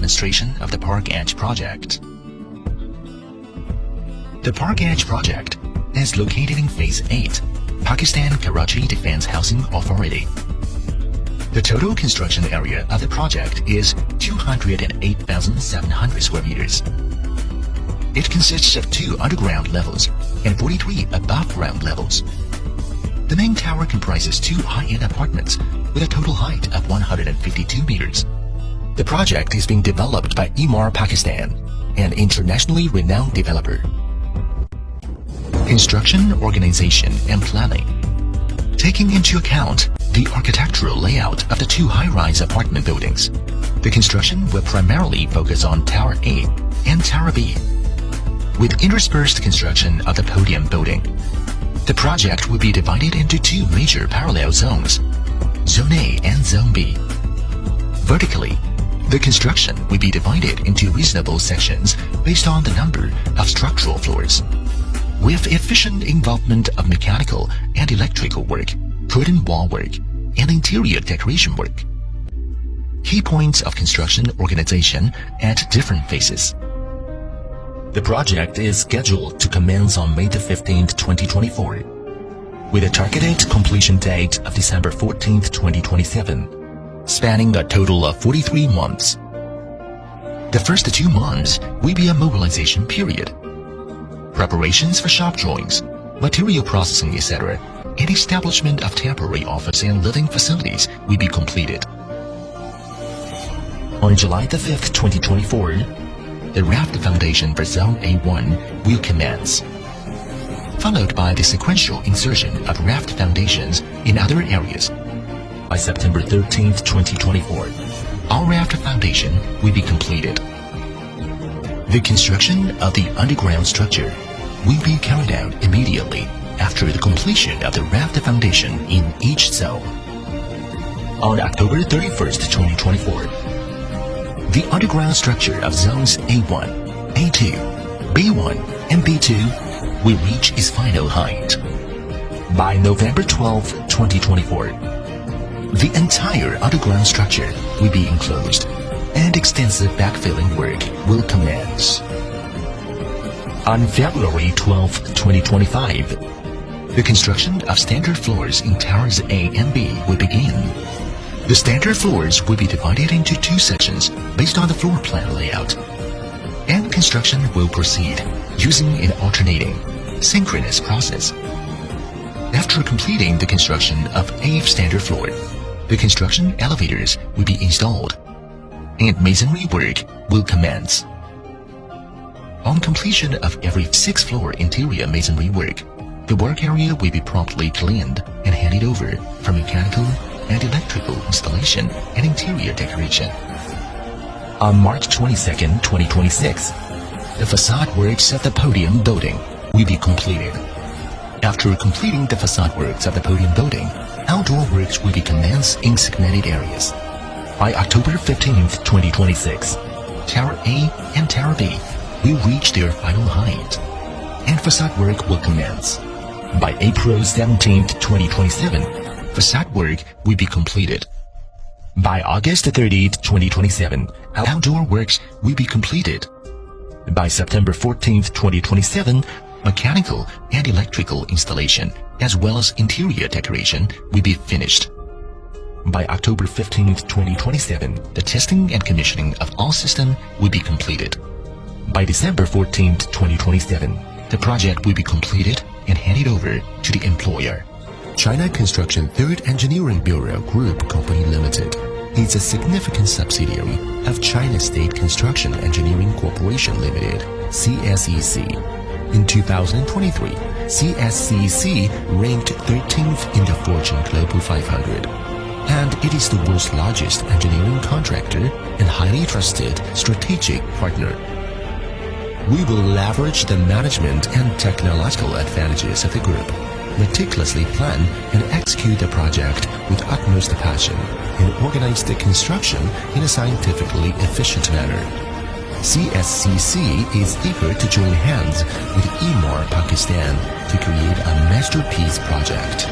demonstration of the ParkEdge project. The ParkEdge project is located in Phase 8, Pakistan Karachi Defense Housing Authority. The total construction area of the project is 208,700 square meters. It consists of 2 underground levels and 43 above-ground levels. The main tower comprises 2 high-end apartments with a total height of 152 meters. The project is being developed by Emaar Pakistan, an internationally renowned developer. Construction, organization, and planning. Taking into account the architectural layout of the 2 high-rise apartment buildings, the construction will primarily focus on Tower A and Tower B, with interspersed construction of the podium building. The project will be divided into 2 major parallel zones, Zone A and Zone B. Vertically, the construction will be divided into reasonable sections based on the number of structural floors, with efficient involvement of mechanical and electrical work, curtain wall work, and interior decoration work. Key points of construction organization at different phases. The project is scheduled to commence on May 15, 2024, with a targeted completion date of December 14, 2027, spanning a total of 43 months. The first 2 months will be a mobilization period. Preparations for shop drawings, material processing, etc., and establishment of temporary office and living facilities will be completed. On July 5, 2024, the raft foundation for Zone A1 will commence, followed by the sequential insertion of raft foundations in other areas. By September 13, 2024, all raft foundation will be completed. The construction of the underground structure will be carried out immediately after the completion of the raft foundation in each zone. On October 31st, 2024, the underground structure of zones A1, A2, B1, and B2 will reach its final height. By November 12, 2024, the entire underground structure will be enclosed and extensive backfilling work will commence. On February 12, 2025, the construction of standard floors in Towers A and B will begin. The standard floors will be divided into 2 sections based on the floor plan layout, and construction will proceed using an alternating, synchronous process. After completing the construction of a standard floor, the construction elevators will be installed, and masonry work will commence. On completion of every 6th floor interior masonry work, the work area will be promptly cleaned and handed over for mechanical and electrical installation and interior decoration. On March 22, 2026, the facade works of the podium building will be completed. After completing the facade works of the podium building, outdoor works will be commenced in segmented areas. By October 15, 2026, Tower A and Tower B will reach their final height, and facade work will commence. By April 17, 2027, facade work will be completed. By August 30, 2027, outdoor works will be completed. By September 14, 2027, mechanical and electrical installation as well as interior decoration will be finished. By October 15, 2027, the testing and commissioning of all systems will be completed. By December 14, 2027, the project will be completed and handed over to the employer. China Construction 3rd Engineering Bureau Group Company Limited is a significant subsidiary of China State Construction Engineering Corporation Limited, CSCEC. In 2023, CSCEC ranked 13th in the Fortune Global 500, and it is the world's largest engineering contractor and highly trusted strategic partner. We will leverage the management and technological advantages of the group, meticulously plan and execute the project with utmost passion, and organize the construction in a scientifically efficient manner. CSCEC is eager to join hands with Emaar Pakistan to create a masterpiece project.